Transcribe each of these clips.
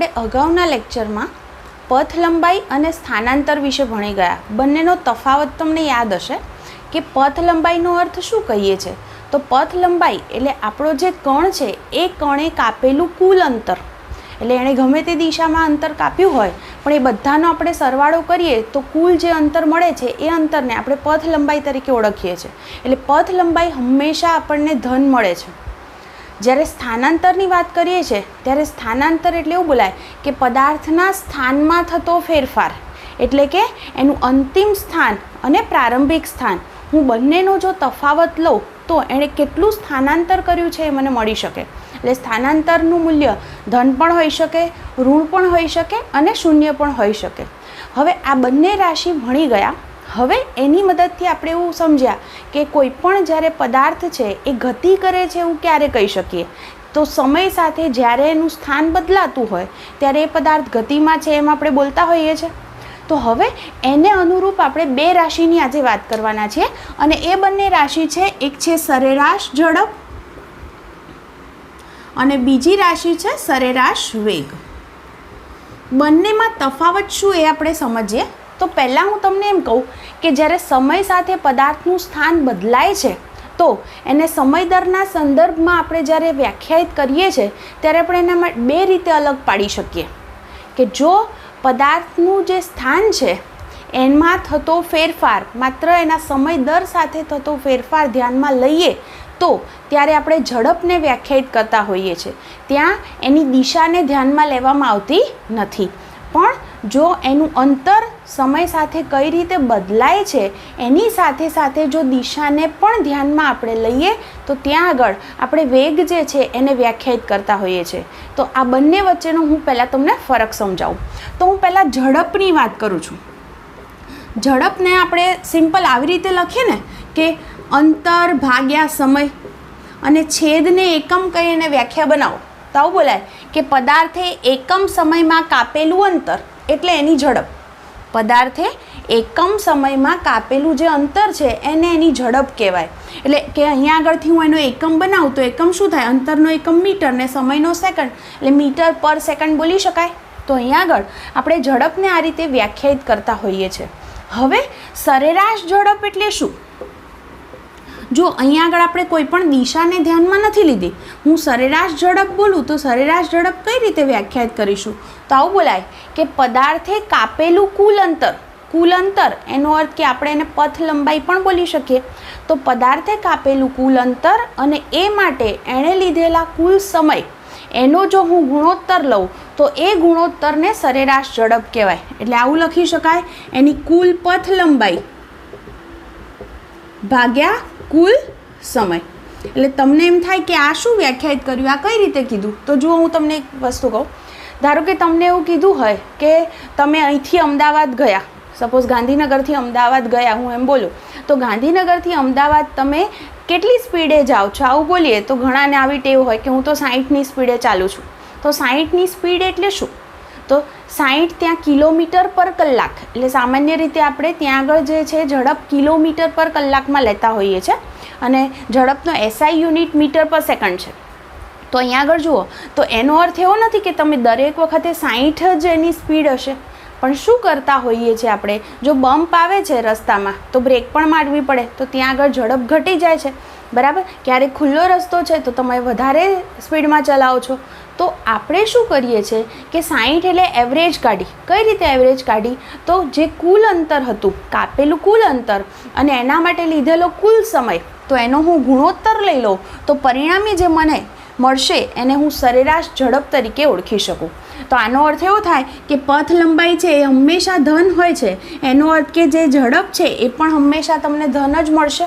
આપણે અગાઉના લેક્ચરમાં પથ લંબાઈ અને સ્થાનાંતર વિશે ભણી ગયા. બંનેનો તફાવત તમને યાદ હશે કે પથ લંબાઈનો અર્થ શું કહીએ છીએ. તો પથ લંબાઈ એટલે આપણો જે કણ છે એ કણે કાપેલું કુલ અંતર, એટલે એણે ગમે તે દિશામાં અંતર કાપ્યું હોય પણ એ બધાનો આપણે સરવાળો કરીએ તો કુલ જે અંતર મળે છે એ અંતરને આપણે પથ લંબાઈ તરીકે ઓળખીએ છીએ. એટલે પથ લંબાઈ હંમેશા આપણને ધન મળે છે. જ્યારે સ્થાનાંતરની વાત કરીએ છીએ ત્યારે સ્થાનાંતર એટલે એવું બોલાય કે પદાર્થના સ્થાનમાં થતો ફેરફાર, એટલે કે એનું અંતિમ સ્થાન અને પ્રારંભિક સ્થાન, હું બંનેનો જો તફાવત લઉં તો એણે કેટલું સ્થાનાંતર કર્યું છે એ મને મળી શકે. એટલે સ્થાનાંતરનું મૂલ્ય ધન પણ હોઈ શકે, ઋણ પણ હોઈ શકે અને શૂન્ય પણ હોઈ શકે. હવે આ બંને રાશિ ભણી ગયા. હવે એની મદદથી આપણે એવું સમજ્યા કે કોઈ પણ જ્યારે પદાર્થ છે એ ગતિ કરે છે એવું ક્યારે કહી શકીએ. તો સમય સાથે જ્યારે એનું સ્થાન બદલાતું હોય ત્યારે એ પદાર્થ ગતિમાં છે એમ આપણે બોલતા હોઈએ છીએ. તો હવે એને અનુરૂપ આપણે બે રાશિની આજે વાત કરવાના છીએ અને એ બંને રાશિ છે, એક છે સરેરાશ ઝડપ અને બીજી રાશિ છે સરેરાશ વેગ. બંનેમાં તફાવત શું એ આપણે સમજીએ. તો પહેલાં હું તમને એમ કહું કે જ્યારે સમય સાથે પદાર્થનું સ્થાન બદલાય છે તો એને સમય દરના સંદર્ભમાં આપણે જ્યારે વ્યાખ્યાયિત કરીએ છીએ ત્યારે આપણે એના બે રીતે અલગ પાડી શકીએ કે જો પદાર્થનું જે સ્થાન છે એમાં થતો ફેરફાર માત્ર એના સમય દર સાથે થતો ફેરફાર ધ્યાનમાં લઈએ તો ત્યારે આપણે ઝડપને વ્યાખ્યાયિત કરતા હોઈએ છીએ. ત્યાં એની દિશાને ધ્યાનમાં લેવામાં આવતી નથી. પણ જો એનું અંતર સમય સાથે કઈ રીતે બદલાય છે એની સાથે સાથે જો દિશાને પણ ધ્યાનમાં આપણે લઈએ તો ત્યાં આગળ આપણે વેગ જે છે એને વ્યાખ્યાયિત કરતા હોઈએ છીએ. તો આ બંને વચ્ચેનો હું પહેલાં તમને ફરક સમજાવું. તો હું પહેલાં ઝડપની વાત કરું છું. ઝડપને આપણે સિમ્પલ આવી રીતે લખીએ ને કે અંતર ભાગ્યા સમય અને છેદને એકમ કહીને વ્યાખ્યા બનાવો તો આવું બોલાય કે પદાર્થે એકમ સમયમાં કાપેલું અંતર એટલે એની ઝડપ. પદાર્થે એકમ સમયમાં કાપેલું જે અંતર છે એને એની ઝડપ કહેવાય. એટલે કે અહીંયા આગળથી હું એનો એકમ બનાવું તો એકમ શું થાય, અંતરનો એકમ મીટર ને સમયનો સેકન્ડ, એટલે મીટર પર સેકન્ડ બોલી શકાય. તો અહીંયા આગળ આપણે ઝડપને આ રીતે વ્યાખ્યાયિત કરતા હોઈએ છીએ. હવે સરેરાશ ઝડપ એટલે શું? જો અહીંયા આગળ આપણે કોઈ પણ દિશાને ધ્યાનમાં નથી લીધી, હું સરેરાશ ઝડપ બોલું તો સરેરાશ ઝડપ કઈ રીતે વ્યાખ્યાયિત કરીશું? તો આવું બોલાય કે પદાર્થે કાપેલું કુલ અંતર. કુલ અંતર એનો અર્થ કે આપણે એને પથ લંબાઈ પણ બોલી શકીએ. તો પદાર્થે કાપેલું કુલ અંતર અને એ માટે એણે લીધેલા કુલ સમય એનો જો હું ગુણોત્તર લઉં તો એ ગુણોત્તરને સરેરાશ ઝડપ કહેવાય. એટલે આવું લખી શકાય, એની કુલ પથ લંબાઈ ભાગ્યા કુલ સમય. એટલે તમને એમ થાય કે આ શું વ્યાખ્યાયિત કર્યું, આ કઈ રીતે કીધું? તો જુઓ હું તમને એક વસ્તુ કહું. ધારો કે તમને એવું કીધું હોય કે તમે અહીંથી અમદાવાદ ગયા, સપોઝ ગાંધીનગરથી અમદાવાદ ગયા, હું એમ બોલું તો ગાંધીનગરથી અમદાવાદ તમે કેટલી સ્પીડે જાઓ છો આવું બોલીએ તો ઘણાને આવી ટેવ હોય કે હું તો 60ની સ્પીડે ચાલું છું. તો 60ની સ્પીડ એટલે શું? તો 60 ત્યાં કિલોમીટર પર કલાક, એટલે સામાન્ય રીતે આપણે ત્યાં આગળ જે છે ઝડપ કિલોમીટર પર કલાકમાં લેતા હોઈએ છીએ અને ઝડપનો SI યુનિટ મીટર પર સેકન્ડ છે. તો અહીંયા આગળ જુઓ તો એનો અર્થ એવો નથી કે તમે દરેક વખતે 60 જ એની સ્પીડ હશે. પણ શું કરતા હોઈએ છીએ આપણે, જો બમ્પ આવે છે રસ્તામાં તો બ્રેક પણ મારવી પડે તો ત્યાં આગળ ઝડપ ઘટી જાય છે, બરાબર. ક્યારેક ખુલ્લો રસ્તો છે તો તમે વધારે સ્પીડમાં ચલાવો છો. તો આપણે શું કરીએ છીએ કે 60 એટલે એવરેજ કાઢી. કઈ રીતે એવરેજ કાઢી? તો જે કુલ અંતર હતું, કાપેલું કુલ અંતર અને એના માટે લીધેલો કુલ સમય, તો એનો હું ગુણોત્તર લઈ લઉં તો પરિણામી જે મને મળશે એને હું સરેરાશ ઝડપ તરીકે ઓળખી શકું. તો આનો અર્થ એવો થાય કે પથ લંબાઈ છે એ હંમેશા ધન હોય છે. એનો અર્થ કે જે ઝડપ છે એ પણ હંમેશા તમને ધન જ મળશે.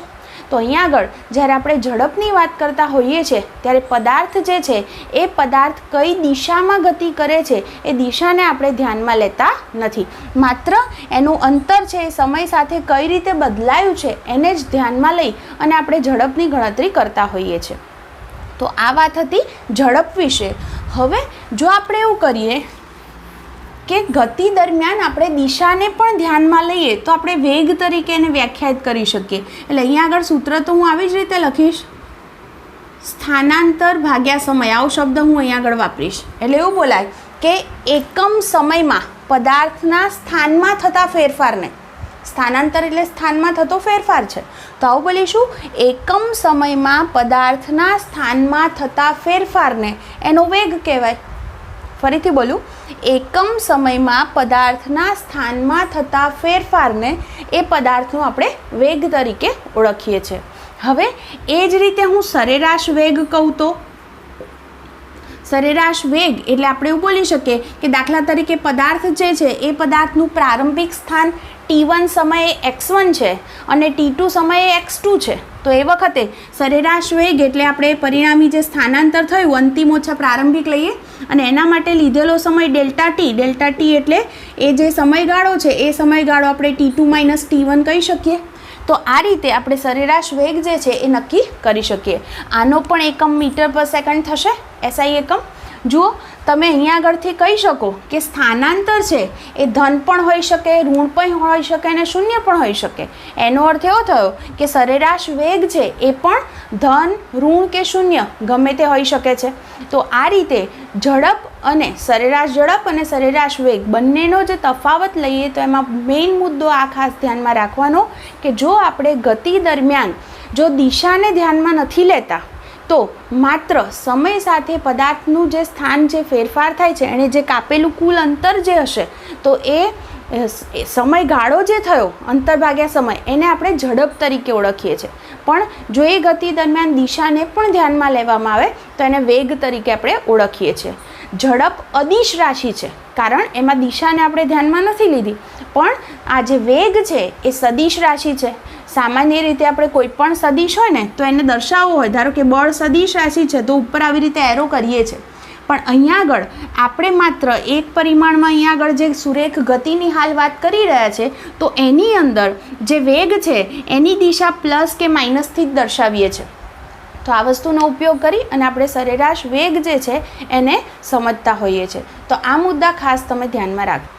તો અહીંયા આગળ જ્યારે આપણે ઝડપની વાત કરતા હોઈએ છીએ ત્યારે પદાર્થ જે છે એ પદાર્થ કઈ દિશામાં ગતિ કરે છે એ દિશાને આપણે ધ્યાનમાં લેતા નથી. માત્ર એનું અંતર છે એ સમય સાથે કઈ રીતે બદલાયું છે એને જ ધ્યાનમાં લઈ અને આપણે ઝડપની ગણતરી કરતા હોઈએ છીએ. તો આ વાત હતી ઝડપ વિશે. હવે જો આપણે એવું કરીએ કે ગતિ દરમિયાન આપણે દિશાને પણ ધ્યાનમાં લઈએ તો આપણે વેગ તરીકે એને વ્યાખ્યાયિત કરી શકીએ. એટલે અહીંયા આગળ સૂત્ર તો હું આવી જ રીતે લખીશ, સ્થાનાંતર ભાગ્યા સમય, આવો શબ્દ હું અહીંયા આગળ વાપરીશ. એટલે એવું બોલાય કે એકમ સમયમાં પદાર્થના સ્થાનમાં થતા ફેરફારને, સ્થાનાંતર એટલે સ્થાનમાં થતો ફેરફાર છે, તો આવું બોલીશું એકમ સમયમાં પદાર્થના સ્થાનમાં થતા ફેરફારને એનો વેગ કહેવાય. ફરીથી બોલું, એકમ સમયમાં પદાર્થના સ્થાનમાં થતા ફેરફારને એ પદાર્થનો આપણે વેગ તરીકે ઓળખીએ છીએ. હવે એ જ રીતે હું સરેરાશ વેગ કહું તો સરેરાશ વેગ એટલે આપણે એવું બોલી શકીએ કે દાખલા તરીકે પદાર્થ જે છે એ પદાર્થનું પ્રારંભિક સ્થાન T1 સમયે x1 છે અને T2 સમયે x2 છે, તો એ વખતે સરેરાશ વેગ એટલે આપણે પરિણામી જે સ્થાનાંતર થયું અંતિમ ઓછા પ્રારંભિક લઈએ અને એના માટે લીધેલો સમય ડેલ્ટા ટી એટલે એ જે સમયગાળો છે એ સમયગાળો આપણે T2 - T1 કહી શકીએ. તો આ રીતે આપણે સરેરાશ વેગ જે છે એ નક્કી કરી શકીએ. આનો પણ એકમ મીટર પર સેકન્ડ થશે, એસઆઈ એકમ. જુઓ, તમે અહીંયા આગળથી કહી શકો કે સ્થાનાંતર છે એ ધન પણ હોઈ શકે, ઋણ પણ હોઈ શકે અને શૂન્ય પણ હોઈ શકે. એનો અર્થ એવો થયો કે સરેરાશ વેગ છે એ પણ ધન, ઋણ કે શૂન્ય ગમે તે હોઈ શકે છે. તો આ રીતે ઝડપ અને સરેરાશ વેગ બંનેનો જે તફાવત લઈએ તો એમાં મેઇન મુદ્દો આ ખાસ ધ્યાનમાં રાખવાનો કે જો આપણે ગતિ દરમિયાન જો દિશાને ધ્યાનમાં નથી લેતા તો માત્ર સમય સાથે પદાર્થનું જે સ્થાન જે ફેરફાર થાય છે એણે જે કાપેલું કુલ અંતર જે હશે તો એ સમયગાળો જે થયો અંતર ભાગ્યા સમય એને આપણે ઝડપ તરીકે ઓળખીએ છીએ. પણ જો એ ગતિ દરમિયાન દિશાને પણ ધ્યાનમાં લેવામાં આવે તો એને વેગ તરીકે આપણે ઓળખીએ છીએ. ઝડપ અદિશ રાશિ છે કારણ એમાં દિશાને આપણે ધ્યાનમાં નથી લીધી, પણ આ જે વેગ છે એ સદિશ રાશિ છે. સામાન્ય રીતે આપણે કોઈ પણ સદિશ હોય ને તો એને દર્શાવવો હોય, ધારો કે બળ સદિશ રાશિ છે તો ઉપર આવી રીતે એરો કરીએ છીએ, પણ અહીંયા આગળ આપણે માત્ર એક પરિમાણમાં અહીંયા આગળ જે સુરેખ ગતિની હાલ વાત કરી રહ્યા છે તો એની અંદર જે વેગ છે એની દિશા પ્લસ કે માઇનસથી જ દર્શાવીએ છીએ. તો આ વસ્તુનો ઉપયોગ કરી અને આપણે સરેરાશ વેગ જે છે એને સમજતા હોઈએ છીએ. તો આ મુદ્દા ખાસ તમે ધ્યાનમાં રાખો.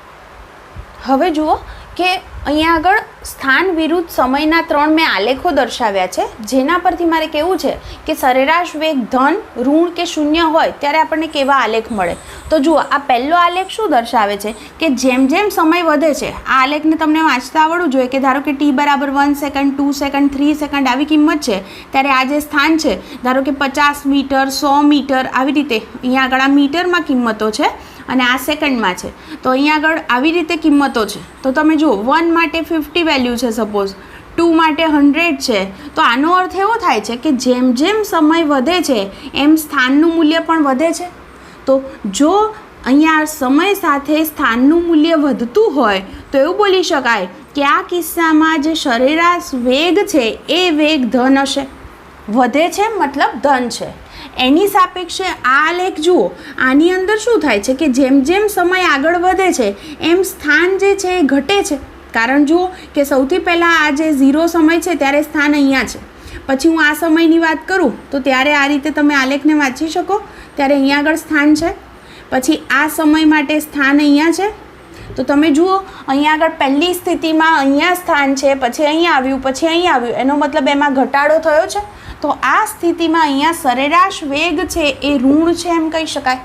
હવે જુઓ કે અહીંયા આગળ સ્થાન વિરુદ્ધ સમયના 3 મેં આલેખો દર્શાવ્યા છે, જેના પરથી મારે કહેવું છે કે સરેરાશ વેગ ધન, ઋણ કે શૂન્ય હોય ત્યારે આપણને કેવા આલેખ મળે. તો જુઓ, આ પહેલો આલેખ શું દર્શાવે છે કે જેમ જેમ સમય વધે છે, આ આલેખને તમને વાંચતા આવડવું જોઈએ કે ધારો કે t બરાબર 1 સેકન્ડ, 2 સેકન્ડ, 3 સેકન્ડ આવી કિંમત છે ત્યારે આ જે સ્થાન છે ધારો કે 50 મીટર, 100 મીટર આવી રીતે અહીંયા આગળ આ મીટરમાં કિંમતો છે અને આ સેકન્ડમાં છે. તો અહીંયા આગળ આવી રીતે કિંમતો છે. તો તમે જુઓ 1 માટે 50 વેલ્યુ છે, સપોઝ 2 માટે 100 છે. તો આનો અર્થ એવો થાય છે કે જેમ જેમ સમય વધે છે એમ સ્થાનનું મૂલ્ય પણ વધે છે. તો જો અહીંયા સમય સાથે સ્થાનનું મૂલ્ય વધતું હોય તો એવું બોલી શકાય કે આ કિસ્સામાં જે સરેરાશ વેગ છે એ વેગ ધન હશે. વધે છે મતલબ ધન છે. એની સાપેક્ષે આ આલેખ જુઓ, આની અંદર શું થાય છે કે જેમ જેમ સમય આગળ વધે છે એમ સ્થાન જે છે એ ઘટે છે. કારણ જુઓ કે સૌથી પહેલાં આ જે 0 સમય છે ત્યારે સ્થાન અહીંયા છે, પછી હું આ સમયની વાત કરું તો ત્યારે આ રીતે તમે આલેખને વાંચી શકો, ત્યારે અહીંયા આગળ સ્થાન છે, પછી આ સમય માટે સ્થાન અહીંયા છે. તો તમે જુઓ અહીંયા આગળ પહેલી સ્થિતિમાં અહીંયા સ્થાન છે, પછી અહીંયા આવ્યું, પછી અહીંયા આવ્યું, એનો મતલબ એમાં ઘટાડો થયો છે. તો આ સ્થિતિમાં અહીંયા સરેરાશ વેગ છે એ ઋણ છે એમ કહી શકાય.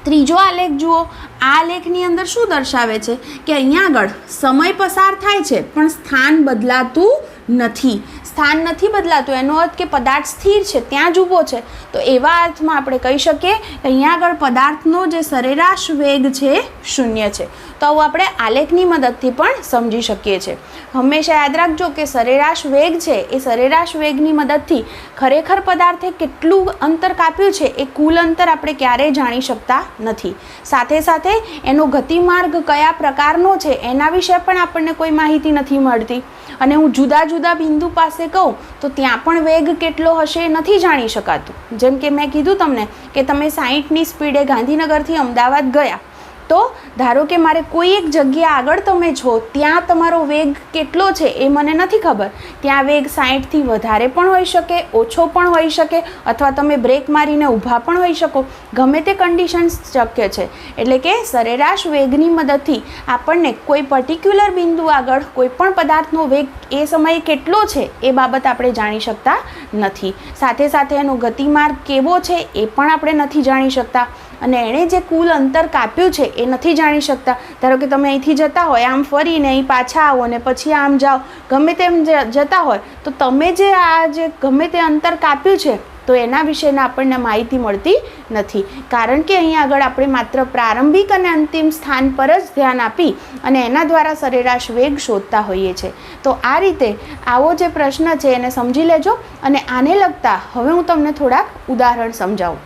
ત્રીજો આલેખ જુઓ, આ આલેખની અંદર શું દર્શાવે છે કે અહીંયા આગળ સમય પસાર થાય છે પણ સ્થાન બદલાતું નથી. સ્થાન નથી બદલાતું એનો અર્થ કે પદાર્થ સ્થિર છે, ત્યાં જ ઊભો છે. તો એવા અર્થમાં આપણે કહી શકીએ કે અહીંયા આગળ પદાર્થનો જે સરેરાશ વેગ છે શૂન્ય છે. તો આવું આપણે આલેખની મદદથી પણ સમજી શકીએ છીએ. હંમેશા યાદ રાખજો કે સરેરાશ વેગ છે એ સરેરાશ વેગની મદદથી ખરેખર પદાર્થે કેટલું અંતર કાપ્યું છે એ કુલ અંતર આપણે ક્યારેય જાણી શકતા નથી. સાથે સાથે એનો ગતિમાર્ગ કયા પ્રકારનો છે એના વિશે પણ આપણને કોઈ માહિતી નથી મળતી. અને હું જુદા જુદા બિંદુ પાસે કહું તો ત્યાં પણ વેગ કેટલો હશે એ નથી જાણી શકાતું. જેમ કે મેં કીધું તમને કે તમે 60ની સ્પીડે ગાંધીનગરથી અમદાવાદ ગયા, તો ધારો કે મારે કોઈ એક જગ્યા આગળ તમે છો, ત્યાં તમારો વેગ કેટલો છે એ મને નથી ખબર. ત્યાં વેગ 60થી વધારે પણ હોઈ શકે, ઓછો પણ હોઈ શકે, અથવા તમે બ્રેક મારીને ઊભા પણ હોઈ શકો. ગમે તે કન્ડિશન્સ શક્ય છે. એટલે કે સરેરાશ વેગની મદદથી આપણને કોઈ પર્ટિક્યુલર બિંદુ આગળ કોઈ પણ પદાર્થનો વેગ એ સમયે કેટલો છે એ બાબત આપણે જાણી શકતા નથી. સાથે સાથે એનો ગતિમાર્ગ કેવો છે એ પણ આપણે નથી જાણી શકતા. અને એણે જે કુલ અંતર કાપ્યું છે એ નથી જાણી શકતા. ધારો કે તમે અહીંથી જતા હોય, આમ ફરીને અહીં પાછા આવો ને પછી આમ જાઓ, ગમે તેમ જતા હોય, તો તમે જે આ જે ગમે તે અંતર કાપ્યું છે તો એના વિશેના આપણને માહિતી મળતી નથી, કારણ કે અહીં આગળ આપણે માત્ર પ્રારંભિક અને અંતિમ સ્થાન પર જ ધ્યાન આપી અને એના દ્વારા સરેરાશ વેગ શોધતા હોઈએ છીએ. તો આ રીતે આવો જે પ્રશ્ન છે એને સમજી લેજો. અને આને લગતા હવે હું તમને થોડાક ઉદાહરણ સમજાવું.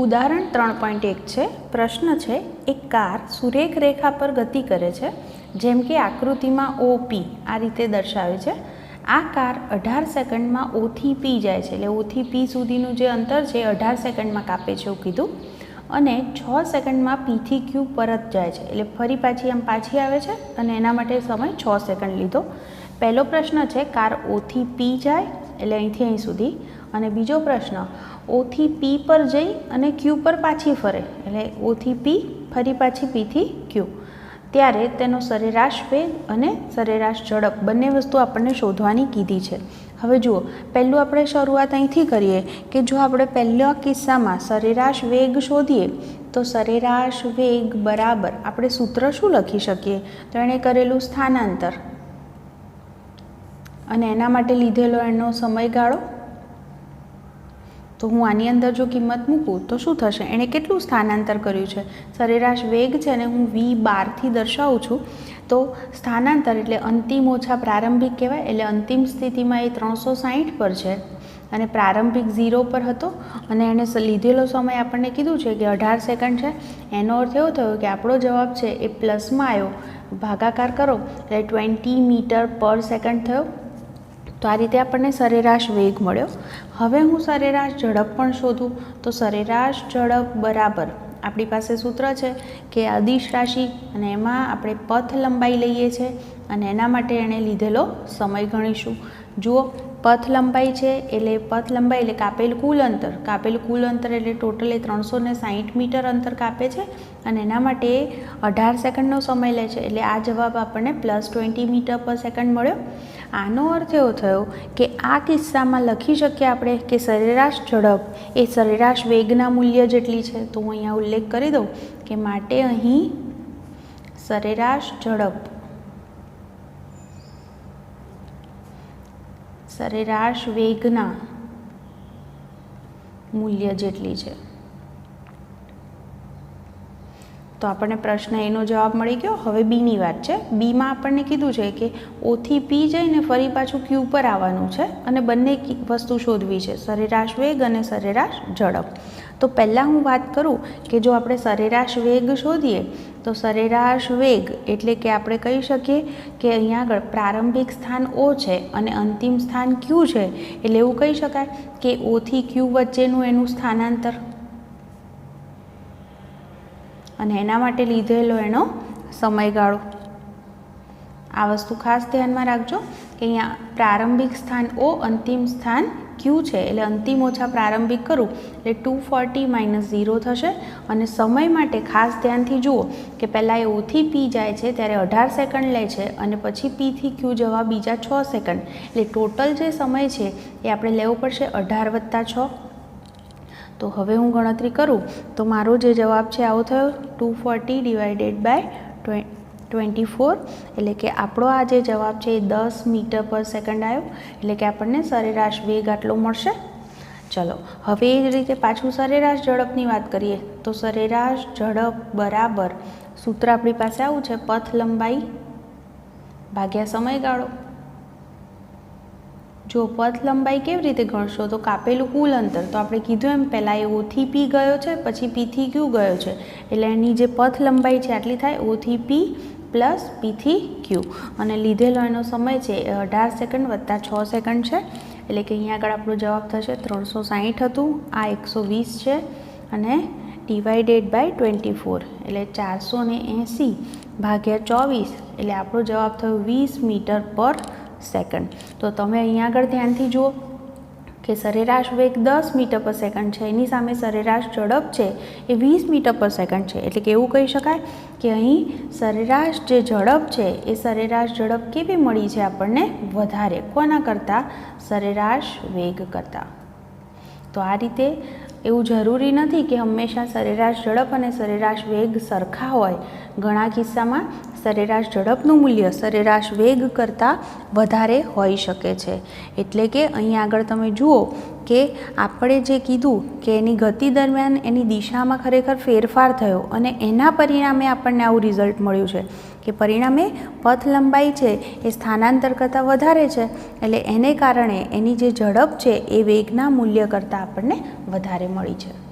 ઉદાહરણ 3.1 છે. પ્રશ્ન છે, એક કાર સુરેખ રેખા પર ગતિ કરે છે, જેમ કે આકૃતિમાં OP આ રીતે દર્શાવે છે. આ કાર 18 સેકન્ડમાં O થી P જાય છે, એટલે O થી P સુધીનું જે અંતર છે 18 સેકન્ડમાં કાપે છે એવું કીધું. અને 6 સેકન્ડમાં P થી Q પરત જાય છે, એટલે ફરી પાછી આમ પાછી આવે છે અને એના માટે સમય 6 સેકન્ડ લીધો. પહેલો પ્રશ્ન છે, કાર O થી P જાય એટલે અહીંથી અહીં સુધી. અને બીજો પ્રશ્ન, O થી P પર જઈ અને Q પર પાછી ફરે, એટલે O થી P ફરી પાછી P થી Q, ત્યારે તેનો સરેરાશ વેગ અને સરેરાશ ઝડપ બંને વસ્તુ આપણને શોધવાની કીધી છે. હવે જુઓ, પહેલું આપણે શરૂઆત અહીંથી કરીએ કે જો આપણે પહેલા કિસ્સામાં સરેરાશ વેગ શોધીએ તો સરેરાશ વેગ બરાબર આપણે સૂત્ર શું લખી શકીએ? તો એણે કરેલું સ્થાનાંતર અને એના માટે લીધેલો એનો સમયગાળો. તો હું આની અંદર જો કિંમત મૂકું તો શું થશે? એણે કેટલું સ્થાનાંતર કર્યું છે? સરેરાશ વેગ છે ને હું V12થી દર્શાવું છું. તો સ્થાનાંતર એટલે અંતિમ ઓછા પ્રારંભિક કહેવાય, એટલે અંતિમ સ્થિતિમાં એ 360 પર છે અને પ્રારંભિક 0 પર હતો. અને એણે લીધેલો સમય આપણને કીધું છે કે 18 સેકન્ડ છે. એનો અર્થ એવો થયો કે આપણો જવાબ છે એ પ્લસમાં આવ્યો, ભાગાકાર કરો એટલે 20 મીટર પર સેકન્ડ થયો. તો આ રીતે આપણને સરેરાશ વેગ મળ્યો. હવે હું સરેરાશ ઝડપ પણ શોધું. તો સરેરાશ ઝડપ બરાબર આપણી પાસે સૂત્ર છે કે અદિશ રાશિ અને એમાં આપણે પથ લંબાઈ લઈએ છીએ અને એના માટે એણે લીધેલો સમય ગણીશું. જુઓ, પથ લંબાઈ છે એટલે પથ લંબાઈ એટલે કાપેલ કુલ અંતર. કાપેલ કુલ અંતર એટલે ટોટલ 360 મીટર અંતર કાપે છે અને એના માટે 18 સેકન્ડનો સમય લે છે, એટલે આ જવાબ આપણને +20 મીટર પર સેકન્ડ મળ્યો. આનો અર્થ એવો થયો કે આ કિસ્સામાં લખી શકીએ આપણે કે સરેરાશ ઝડપ એ સરેરાશ વેગના મૂલ્ય જેટલી છે. તો હું અહીંયા ઉલ્લેખ કરી દઉં કે માટે અહીં સરેરાશ ઝડપ સરેરાશ વેગના મૂલ્ય જેટલી છે. તો આપણને પ્રશ્ન એનો જવાબ મળી ગયો. હવે બીની વાત છે. બીમાં આપણને કીધું છે કે O થી P જઈને ફરી પાછું Q પર આવવાનું છે અને બંને વસ્તુ શોધવી છે, સરેરાશ વેગ અને સરેરાશ ઝડપ. તો પહેલાં હું વાત કરું કે જો આપણે સરેરાશ વેગ શોધીએ તો સરેરાશ વેગ એટલે કે આપણે કહી શકીએ કે અહીંયા આગળ પ્રારંભિક સ્થાન O છે અને અંતિમ સ્થાન Q છે, એટલે એવું કહી શકાય કે O થી Q વચ્ચેનું એનું સ્થાનાંતર અને એના માટે લીધેલો એનો સમયગાળો. આ વસ્તુ ખાસ ધ્યાનમાં રાખજો કે અહીંયા પ્રારંભિક સ્થાન O, અંતિમ સ્થાન Q છે, એટલે અંતિમ ઓછા પ્રારંભિક કરું એટલે 240 - 0 થશે. અને સમય માટે ખાસ ધ્યાનથી જુઓ કે પહેલાં એ O થી P જાય છે ત્યારે 18 સેકન્ડ લે છે અને પછી P થી Q જવા બીજા 6 સેકન્ડ, એટલે ટોટલ જે સમય છે એ આપણે લેવો પડશે 18 + 6. તો હવે હું ગણતરી કરું તો મારો જે જવાબ છે આવો થયો 240 / 24, એટલે કે આપણો આ જે જવાબ છે એ 10 મીટર પર સેકન્ડ આવ્યો, એટલે કે આપણને સરેરાશ વેગ આટલો મળશે. ચલો હવે એ જ રીતે પાછું સરેરાશ ઝડપની વાત કરીએ તો સરેરાશ ઝડપ બરાબર સૂત્ર આપણી પાસે આવું છે, પથ લંબાઈ ભાગ્યા સમયગાળો. જો પથ લંબાઈ કેવી રીતે ગણશો તો કાપેલું કુલ અંતર, તો આપણે કીધું એમ પહેલાં એ O થી P ગયો છે પછી P થી Q ગયો છે, એટલે એની જે પથ લંબાઈ છે આટલી થાય, O થી P + P થી Q. અને લીધેલો એનો સમય છે 18 સેકન્ડ + 6 સેકન્ડ છે, એટલે કે અહીંયા આગળ આપણો જવાબ થશે 360 હતું, આ 120 છે અને ડિવાઇડેડ બાય 24 એટલે 480 ભાગ્યા 24, એટલે આપણો જવાબ થયો 20 મીટર પર સેકન્ડ. તો તમે અહીંયા આગળ ધ્યાનથી જુઓ કે સરેરાશ વેગ 10 મીટર પર સેકન્ડ છે, એની સામે સરેરાશ ઝડપ છે એ 20 મીટર પર સેકન્ડ છે, એટલે કે એવું કહી શકાય કે અહીં સરેરાશ જે ઝડપ છે એ સરેરાશ ઝડપ કેવી મળી છે આપણને? વધારે. કોના કરતાં? સરેરાશ વેગ કરતાં. તો આ રીતે એવું જરૂરી નથી કે હંમેશા સરેરાશ ઝડપ અને સરેરાશ વેગ સરખા હોય. ઘણા કિસ્સામાં સરેરાશ ઝડપનું મૂલ્ય સરેરાશ વેગ કરતાં વધારે હોઈ શકે છે. એટલે કે અહીં આગળ તમે જુઓ કે આપણે જે કીધું કે એની ગતિ દરમિયાન એની દિશામાં ખરેખર ફેરફાર થયો અને એના પરિણામે આપણને આવું રિઝલ્ટ મળ્યું છે કે પરિણામે પથ લંબાઈ છે એ સ્થાનાંતર કરતાં વધારે છે, એટલે એને કારણે એની જે ઝડપ છે એ વેગના મૂલ્ય કરતાં આપણને વધારે મળી છે.